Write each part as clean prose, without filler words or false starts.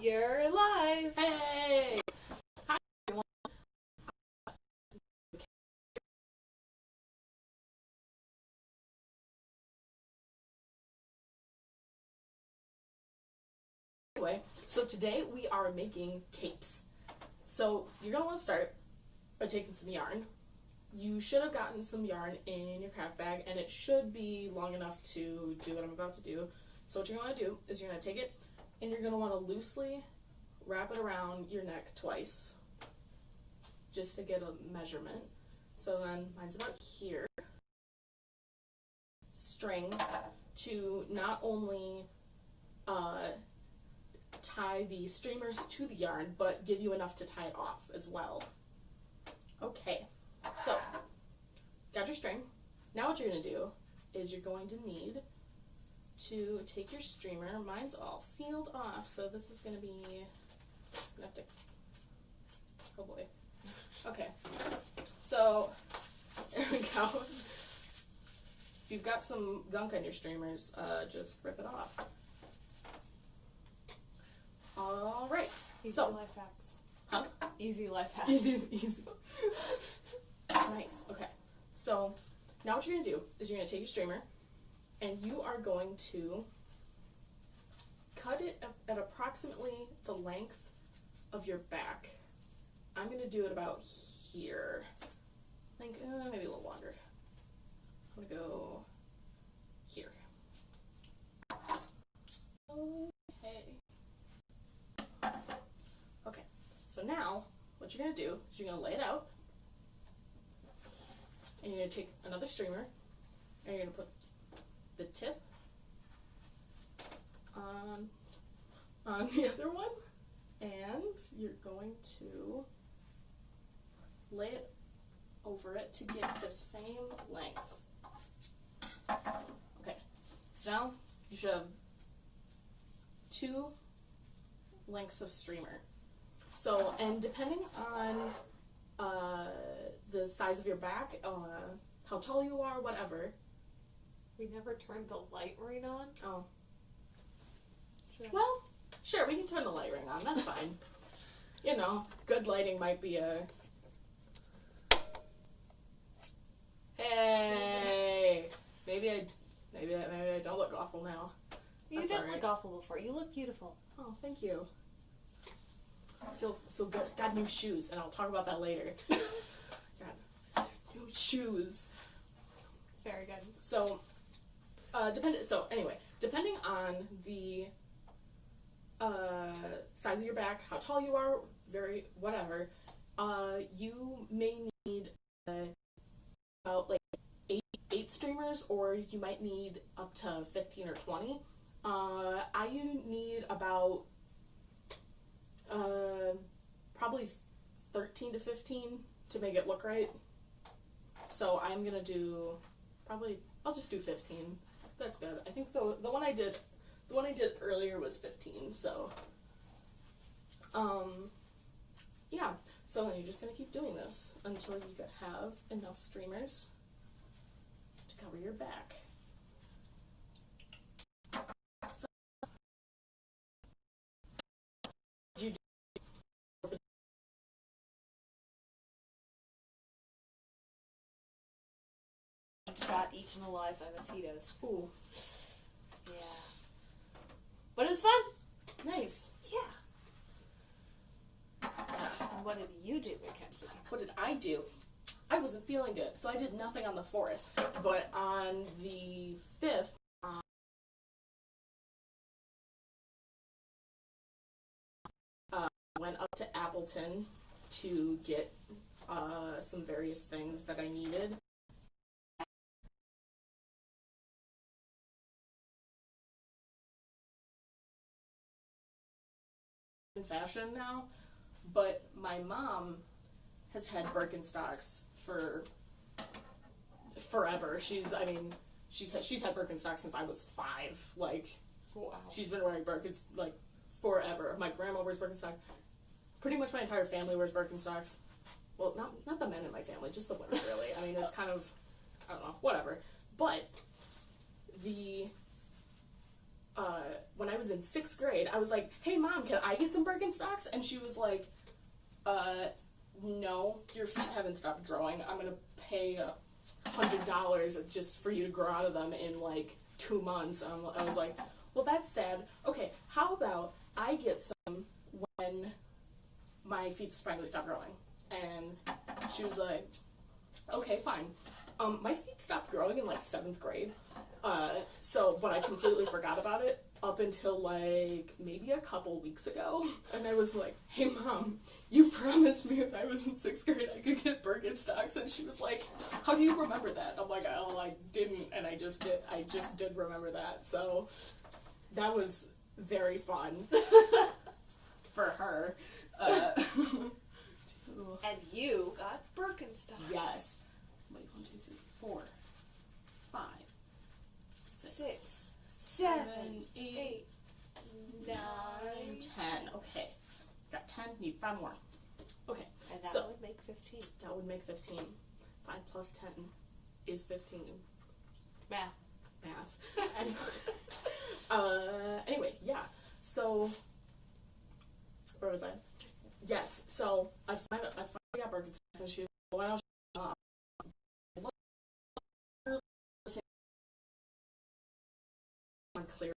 You're live! Hey! Hi, everyone. Anyway, so today we are making capes. So you're going to want to start by taking some yarn. You should have gotten some yarn in your craft bag, and it should be long enough to do what I'm about to do. So what you're going to do is you're going to take it, and you're going to want to loosely wrap it around your neck twice, just to get a measurement. So then mine's about here. String to not only tie the streamers to the yarn, but give you enough to tie it off as well. Okay, so got your string. Now what you're going to do is you're going to need to take your streamer. Mine's all sealed off, so this is going to be, I'm gonna have to, oh boy. Okay, so there we go. If you've got some gunk on your streamers, just rip it off. All right. Easy So, life hacks. huh? Easy life hacks. Easy. Nice. Okay. So now what you're gonna do is you're gonna take your streamer, and you are going to cut it at approximately the length of your back. I'm gonna do it about here. Like maybe a little longer. I'm gonna go here. Okay, so now what you're going to do is you're going to lay it out, and you're going to take another streamer, and you're going to put the tip on the other one, and you're going to lay it over it to get the same length. Okay, so now you should have two lengths of streamer. So, and depending on the size of your back, how tall you are, whatever. We never turned the light ring on. Oh. Sure. Well, sure, we can turn the light ring on. That's fine. You know, good lighting might be a... Hey! Maybe I don't look awful now. You That's didn't all right. look awful before. You look beautiful. Oh, thank you. I feel good. Got new shoes, and I'll talk about that later. Got new shoes. Very good. So, depending on the size of your back, how tall you are, whatever, you may need about like eight streamers, or you might need up to 15 or 20. I need about probably 13 to 15 to make it look right. So I'm gonna do I'll just do 15. That's good. I think the one I did earlier was 15. So yeah. So then you're just gonna keep doing this until you have enough streamers to cover your back. Got eaten alive by mosquitoes. Ooh, Yeah. But it was fun. nice. Yeah. Yeah. And what did you do, Mackenzie? What did I do? I wasn't feeling good, so I did nothing on the 4th. But on the 5th, went up to Appleton to get some various things that I needed. In fashion now, but my mom has had Birkenstocks for forever. She's had Birkenstocks since I was 5. Like, Wow. she's been wearing Birkenstocks like forever. My grandma wears Birkenstocks. Pretty much my entire family wears Birkenstocks. Well, not the men in my family, just the women, really. I mean, it's kind of, I don't know, whatever. But the when I was in 6th grade, I was like, hey mom, can I get some Birkenstocks? And she was like, no, your feet haven't stopped growing. I'm gonna pay $100 just for you to grow out of them in like 2 months. And I was like, well, that's sad. Okay, how about I get some when my feet finally stop growing? And she was like, okay, fine. My feet stopped growing in like 7th grade. But I completely forgot about it up until like maybe a couple weeks ago. And I was like, hey mom, you promised me when I was in 6th grade I could get Birkenstocks. And she was like, how do you remember that? I'm like, oh, I didn't. And I just did remember that. So that was very fun for her. And you got Birkenstocks. Yes. Wait, 1, 2, 3, 4, 5, 6, 7, 8, 9. 10. Okay. Got 10. Need 5 more. Okay. And that So- would make 15. That would make 15. 5 plus 10 is 15. Math. And, anyway, yeah. So, where was I? Yes. So I finally got Birkenstocks, and she was like, why don't you on clear?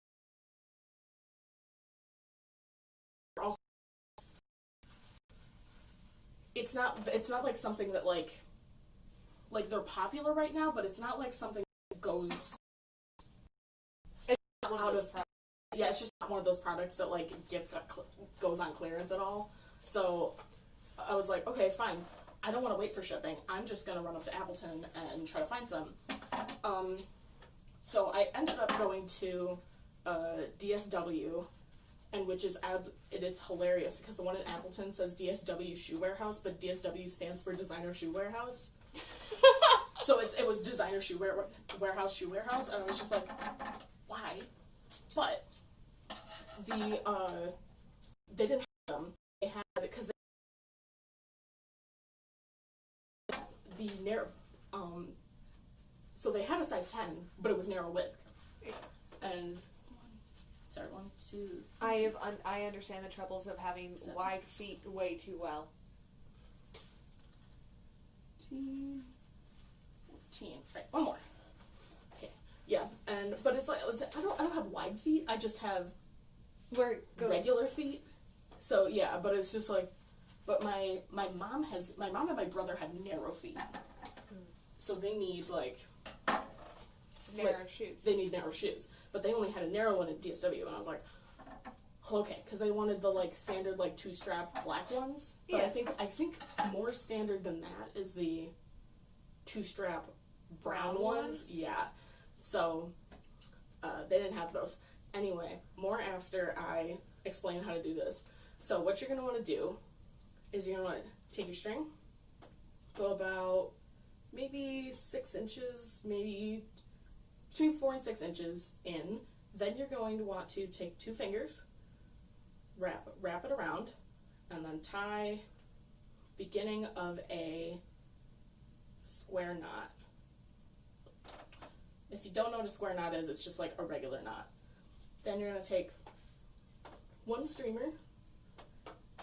Also, it's not like something that like they're popular right now, but it's not like something that goes out of. Yeah, it's just not one of those products that like goes on clearance at all. So I was like, okay, fine. I don't want to wait for shipping. I'm just gonna run up to Appleton and try to find some. So I ended up going to DSW, and which is it's hilarious because the one in Appleton says DSW Shoe Warehouse, but DSW stands for Designer Shoe Warehouse. So it was Designer Shoe Warehouse Shoe Warehouse, and I was just like, why? But they didn't have them. They had it because the narrow, so they had a size 10, but it was narrow width. And, 1, 2. I understand the troubles of having 7. wide feet way too well. 14. Right, 1 more. Okay, yeah, but it's like I don't have wide feet. I just have Where it goes. regular feet. So yeah, but it's just like, but my mom and my brother have narrow feet, so they need like narrow shoes. they need narrow shoes. But they only had a narrow one at DSW, and I was like, okay, because I wanted the like standard like 2-strap black ones. But Yeah. I think more standard than that is the 2-strap brown ones. Yeah. So they didn't have those. Anyway, more after I explain how to do this. So what you're going to want to do is you're going to want to take your string, go about maybe 6 inches, maybe between 4 and 6 inches in. Then you're going to want to take 2 fingers, wrap it around, and then tie beginning of a square knot. If you don't know what a square knot is, it's just like a regular knot. Then you're going to take 1 streamer,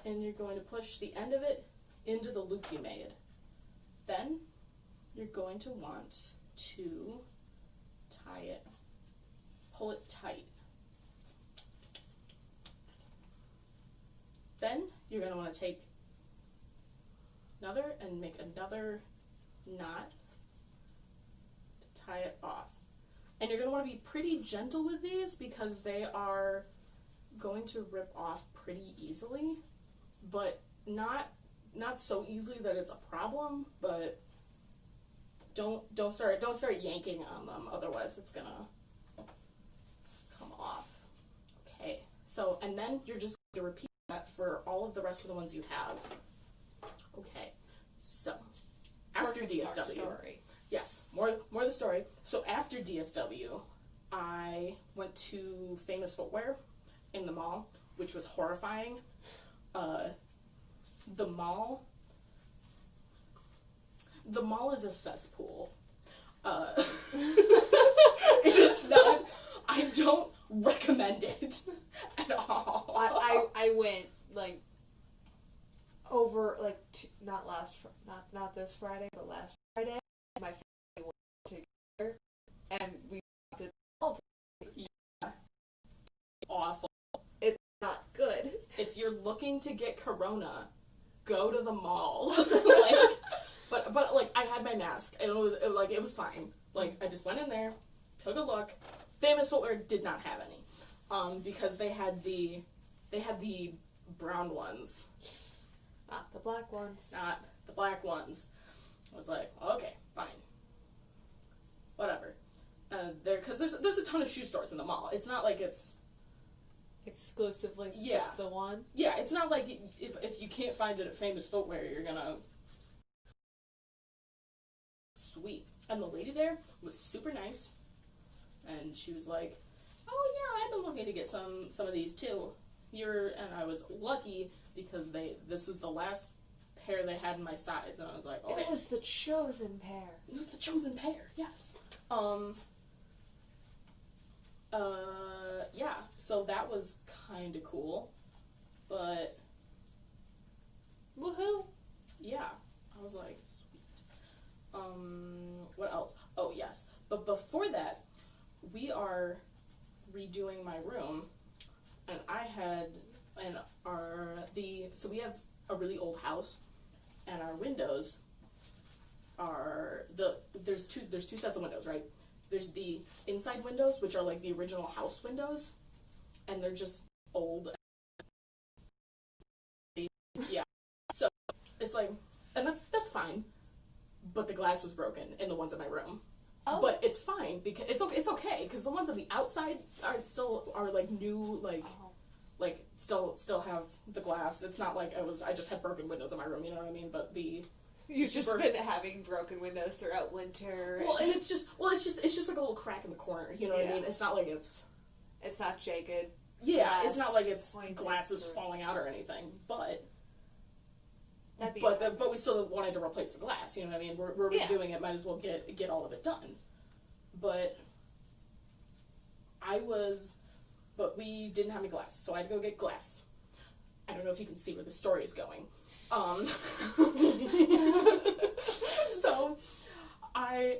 and you're going to push the end of it into the loop you made. Then you're going to want to tie it, pull it tight. Then you're going to want to take another and make another knot to tie it off. And you're going to want to be pretty gentle with these because they are going to rip off pretty easily, but not so easily that it's a problem, but don't start yanking on them, otherwise it's going to come off. Okay. So, and then you're just going to repeat that for all of the rest of the ones you have. Okay. So, after DSW. Story. Yes, more of the story. So after DSW, I went to Famous Footwear in the mall, which was horrifying. The mall is a cesspool. It is not. recommend it at all. I went like over like not this Friday but last Friday. My family went together and we did all. Awful. It's not good. If you're looking to get Corona, go to the mall. But like I had my mask and it was fine. Like I just went in there, took a look. Famous Footwear did not have any, because they had the brown ones, Not the black ones. not the black ones. I was like, okay, fine, whatever. Because there's a ton of shoe stores in the mall. It's not like it's Exclusively Yeah. just the one. yeah, it's not like if you can't find it at Famous Footwear, you're gonna sweet. And the lady there was super nice, and she was like, "Oh yeah, I've been looking to get some of these too." And I was lucky because this was the last pair they had in my size, and I was like, "Okay." It was the chosen pair. It was the chosen pair, yes. Yeah, so that was kind of cool, but Woohoo! yeah, I was like, sweet. What else? Oh, yes. But before that, we are redoing my room, and so we have a really old house, and our windows are there's two sets of windows, right? There's the inside windows, which are like the original house windows, and they're just old. Yeah. So it's like, and that's fine, but the glass was broken in the ones in my room. Oh. But it's fine because it's okay because the ones on the outside are like new, like Oh. like still have the glass. It's not like I just had broken windows in my room, you know what I mean? But You've just super- been having broken windows throughout winter. well, and it's just like a little crack in the corner, you know what I Yeah. mean? It's not like it's jagged. yeah, it's not like it's pointed glasses through. falling out or anything, but That'd be but we still wanted to replace the glass, you know what I mean? We're Yeah. redoing it, might as well get all of it done. But we didn't have any glass, so I had to go get glass. I don't know if you can see where the story is going. So I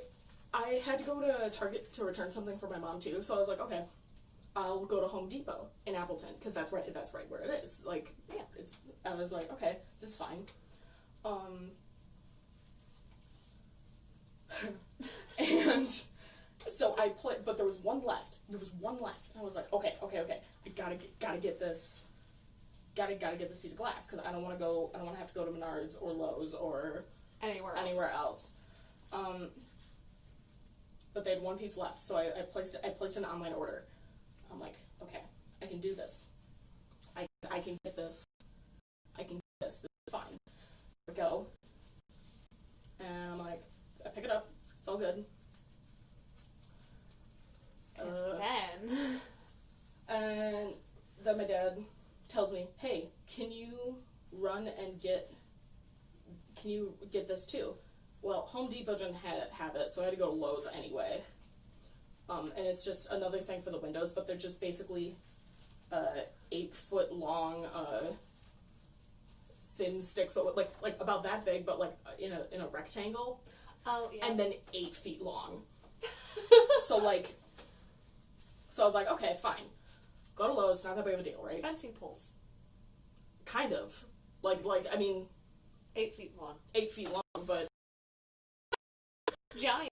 had to go to Target to return something for my mom too, so I was like, okay, I'll go to Home Depot in Appleton because that's right where it is. Like, Yeah. I was like, okay, this is fine. And so but there was one left. And I was like, okay, I gotta get this. Gotta get this piece of glass because I don't want to have to go to Menards or Lowe's or anywhere else. But they had one piece left, so I placed an online order. I'm like, okay, I can do this. I can get this. This is fine. I go, and I'm like, I pick it up. It's all good. And then my dad tells me, hey, can you get this too? Well, Home Depot didn't have it, so I had to go to Lowe's anyway. And it's just another thing for the windows, but they're just basically 8-foot long thin sticks, so like about that big, but like in a rectangle. Oh yeah. And then 8 feet long. So I was like, okay, fine. Go to Lowe's, not that big of a deal, right? Fencing poles. Kind of. Like I mean 8 feet long. 8 feet long, but Giant.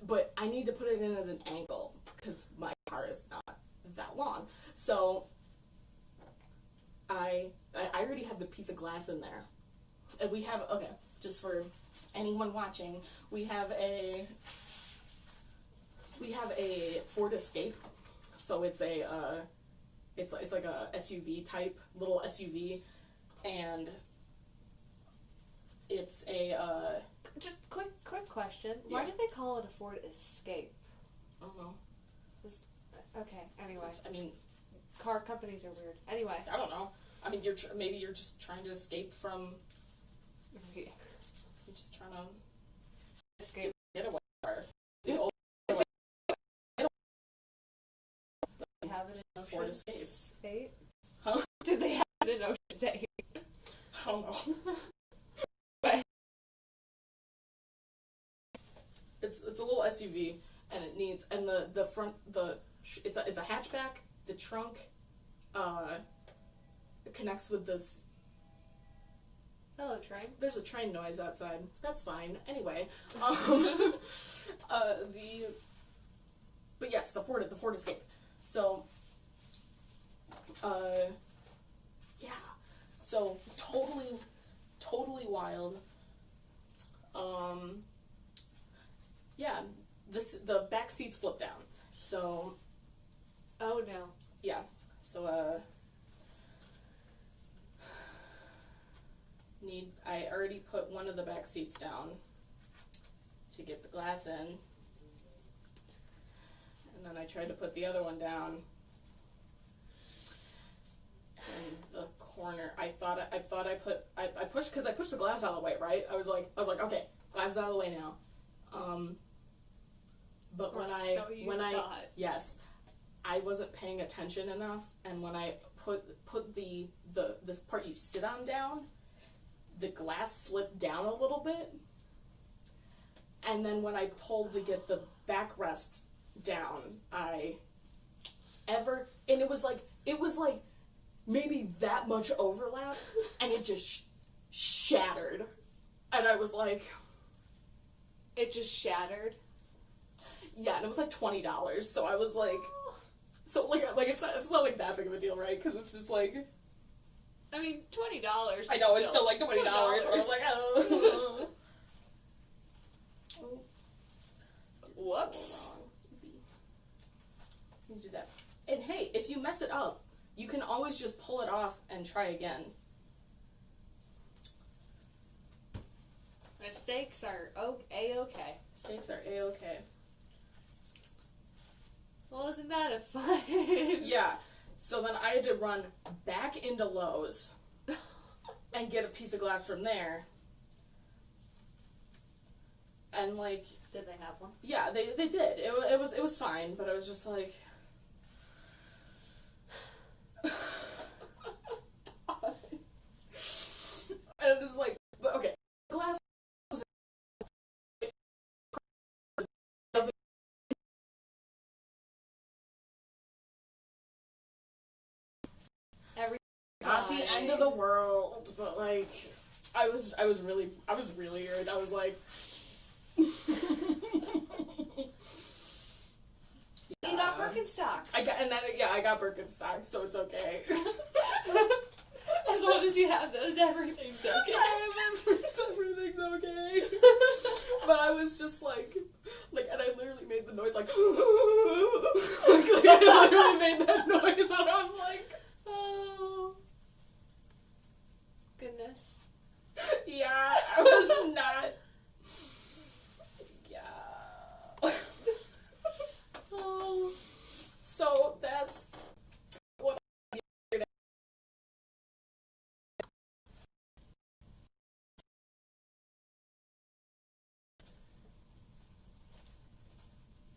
but I need to put it in at an angle because my car is not that long. So I already have the piece of glass in there. And we have, okay, just for anyone watching, we have a Ford Escape. So it's it's like a SUV type, little SUV, and it's a Just quick question. Yeah. Why did they call it a Ford Escape? I don't know. Okay. Anyway, I mean, car companies are weird. Anyway. I don't know. I mean, maybe you're just trying to escape from. Yeah. You're just trying to Escape. get away. The old Ford Escape. 8? Huh? Did they have it in Ocean's 8? I don't know. But It's a little SUV, and it needs, and the front, it's a hatchback. The trunk connects with this. hello, train. There's a train noise outside. That's fine. Anyway, but yes, the Ford Escape. So, yeah. So totally wild. Yeah, the back seats flip down. So, Oh no. yeah. So, I already put one of the back seats down to get the glass in. And then I tried to put the other one down. And the corner, I pushed, because I pushed the glass out of the way, right? I was like, okay, glass is out of the way now. But Or when I thought. yes, I wasn't paying attention enough, and when I put this part you sit on down, the glass slipped down a little bit, and then when I pulled to get the backrest down, and it was like maybe that much overlap, and it just shattered, and I was like, It just shattered. yeah, and it was like $20, so I was like, it's not like that big of a deal, right? Because it's just like, I mean, $20. I know, it's still like $20. I was like, oh. Whoops. You do that. And hey, if you mess it up, you can always just pull it off and try again. Mistakes are A-okay. Mistakes are A-okay. Well, isn't that a fun? Yeah. So then I had to run back into Lowe's and get a piece of glass from there. And like, Did they have one? yeah, they did. It was fine, but I was just like, and it was like, but okay, glass. Every Not the end of the world, but like, I was really irritated. I was like, You got Birkenstocks. I got Birkenstocks, so it's okay. As long as you have those, everything's okay. Everything's okay. But I was just like, and I literally made the noise like, I literally made that noise, and I was like, Oh. Goodness. yeah, I was not. Yeah. Oh. So that's what I did.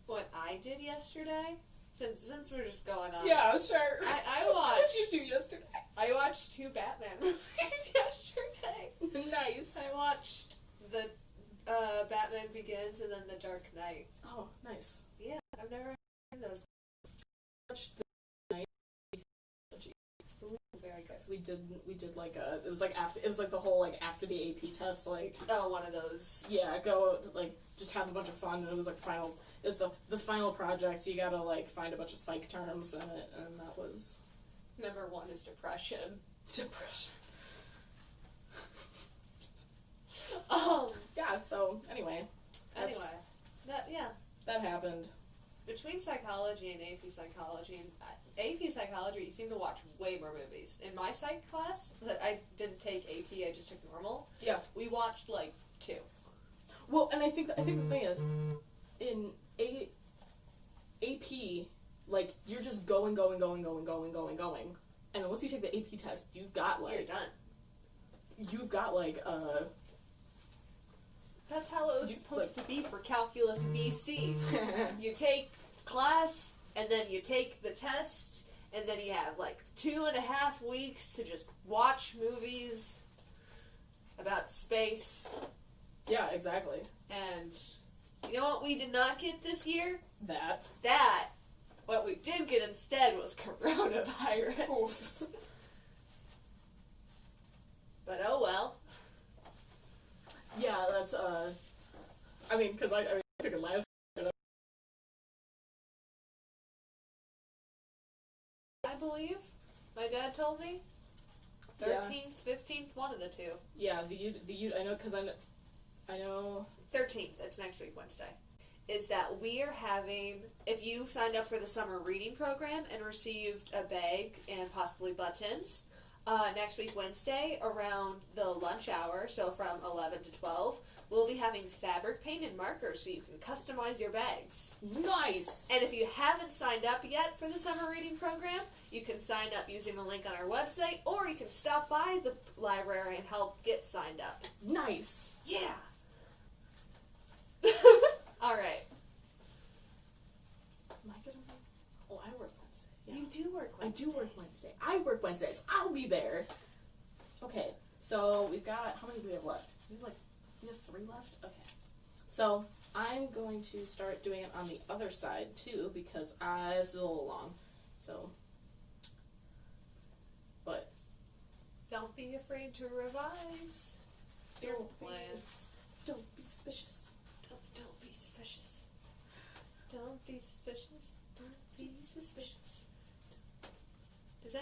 What I did yesterday, since we're just going on. Yeah, sure. I What watched. did you do yesterday? I watched 2 Batman movies yesterday. Nice. I watched the Batman Begins and then The Dark Knight. Oh, nice. Yeah, I've never seen those. Ooh, very good. We did like it was like the whole like after the AP test, like, Oh, one of those. yeah, go like just have a bunch of fun, and it was like the final project. You gotta like find a bunch of psych terms in it, and that was Number 1 is depression. depression. Yeah, so anyway, that happened. Between psychology and AP psychology, AP psychology, you seem to watch way more movies. In my psych class, I didn't take AP, I just took normal. Yeah. We watched like 2. Well, and I think the thing is, in AP, like, you're just going, and then once you take the AP test, you've got You're done. That's how it was supposed to be for Calculus BC. You take class, and then you take the test, and then you have like 2.5 weeks to just watch movies about space. Yeah, exactly. And you know what we did not get this year? That. What we did get instead was coronavirus. Oof. But oh well. Yeah, that's, I mean, because I took a last. I believe. My dad told me. 13th, 15th, one of the two. Yeah, I know, because I know. 13th, that's next week, Wednesday. Is that we are having, if you signed up for the summer reading program and received a bag and possibly buttons, next week, Wednesday, around the lunch hour, so from 11 to 12, we'll be having fabric paint and markers so you can customize your bags. Nice! And if you haven't signed up yet for the summer reading program, you can sign up using the link on our website, or you can stop by the library and help get signed up. Nice! Yeah! Alright. Am I gonna work? Oh, I work Wednesday. Yeah. You do work Wednesdays. I do work Wednesday. I work Wednesdays. I'll be there. Okay, so we've got, how many do we have left? We have 3 left? Okay. So, I'm going to start doing it on the other side, too, because it's a little long. So, but. Don't be afraid to revise your plans. Don't be suspicious. Don't be suspicious. Don't be suspicious. Don't be suspicious. Does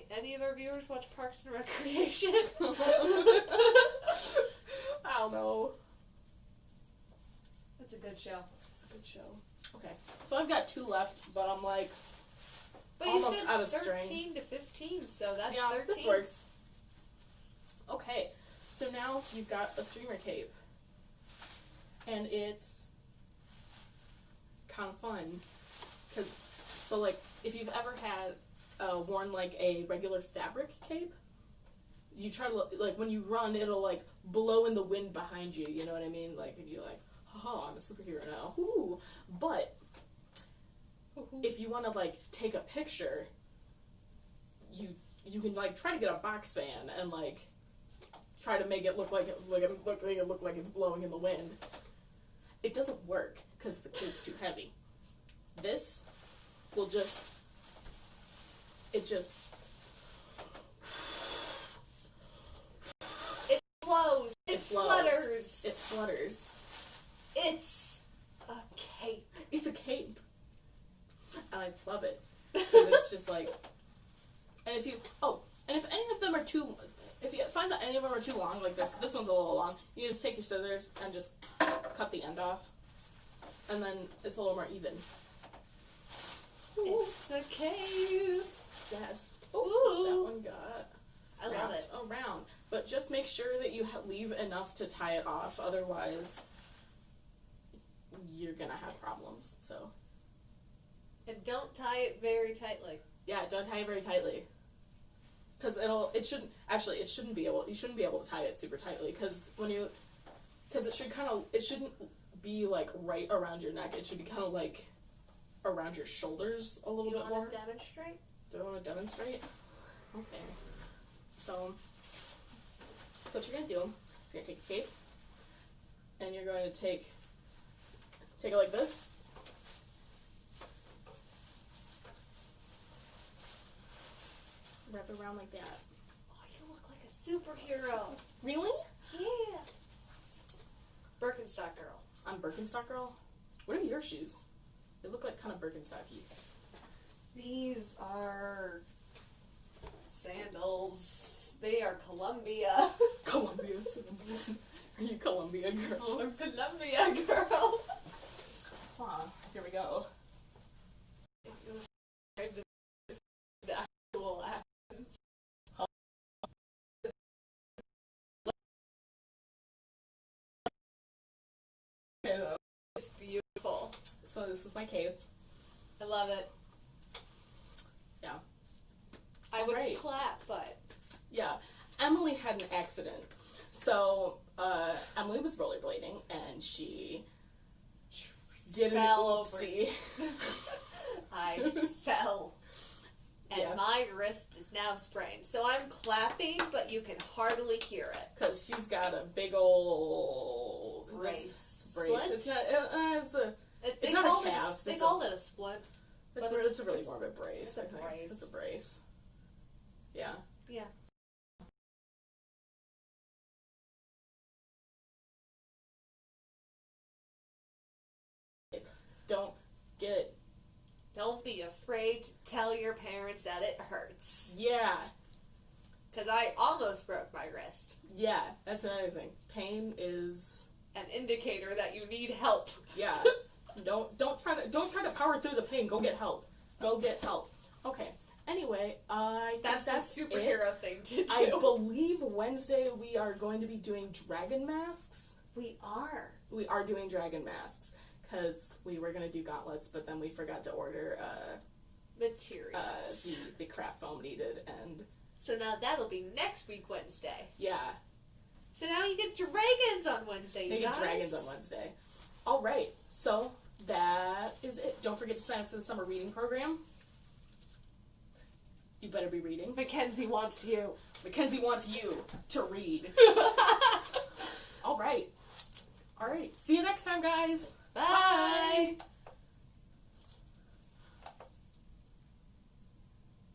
any of our viewers watch Parks and Recreation? I don't know. It's a good show. It's a good show. Okay, so I've got 2 left, but I'm like But almost you said out of 13 string. to 15, so that's Yeah, 13. this works. Okay, so now you've got a streamer cape, and it's kind of fun because if you've ever had worn like a regular fabric cape, you try to when you run, it'll blow in the wind behind you. You know what I mean? And you're like, haha, I'm a superhero now. Ooh. But if you want to take a picture, you can try to get a box fan and try to make it look like it's blowing in the wind. It doesn't work because the cape's too heavy. This will just. It flows. It flows. flutters. It flutters. It's a cape. It's a cape. And I love it. Because it's just and if any of them are too, if you find that any of them are too long, like this one's a little long, you just take your scissors and just cut the end off. And then it's a little more even. It's a cape. Yes. Ooh. That one got I love it. Around. But just make sure that you leave enough to tie it off, otherwise you're gonna have problems. So. And don't tie it very tightly. Yeah, don't tie it very tightly. Because you shouldn't be able to tie it super tightly, because it shouldn't be right around your neck. It should be kind of around your shoulders a little bit more. Do you want to demonstrate? Do I want to demonstrate? Okay. So, what you're going to do is you're going to take a cape, and you're going to take it like this. Wrap it around like that. Oh, you look like a superhero. Really? Yeah. Birkenstock girl. I'm Birkenstock girl? What are your shoes? They look kind of Birkenstocky. These are sandals. They are Columbia. Columbia sandals. Are you Columbia girl? I'm Columbia girl. Here we go. The actual actions. It's beautiful. So this is my cape. I love it. Yeah. I would Alright. clap, but Yeah. Emily had an accident. So, Emily was rollerblading, and she did Fell an over. oopsie. I fell. and Yeah. my wrist is now sprained. So I'm clapping, but you can hardly hear it. Because she's got a big old Brace. brace. Splint? It's not. It's not a cast. They It's called it a splint. It's a really morbid brace. It's a I think. brace. It's a brace. Yeah. Yeah. Don't be afraid to tell your parents that it hurts. Yeah. Because I almost broke my wrist. Yeah. That's another thing. Pain is An indicator that you need help. yeah. don't try to power through the pain. Go get help. Go get help. Okay. Anyway, I think That's the it. superhero thing to do. I believe Wednesday we are going to be doing dragon masks. We are. We are doing dragon masks because we were gonna do gauntlets, but then we forgot to order Materials. the craft foam needed, and So now that'll be next week, Wednesday. yeah, So now you get dragons on Wednesday, they you get guys. dragons on Wednesday. All right, so that is it. Don't forget to sign up for the summer reading program. You better be reading. Mackenzie wants you. Mackenzie wants you to read. All right. See you next time, guys. Bye. Bye.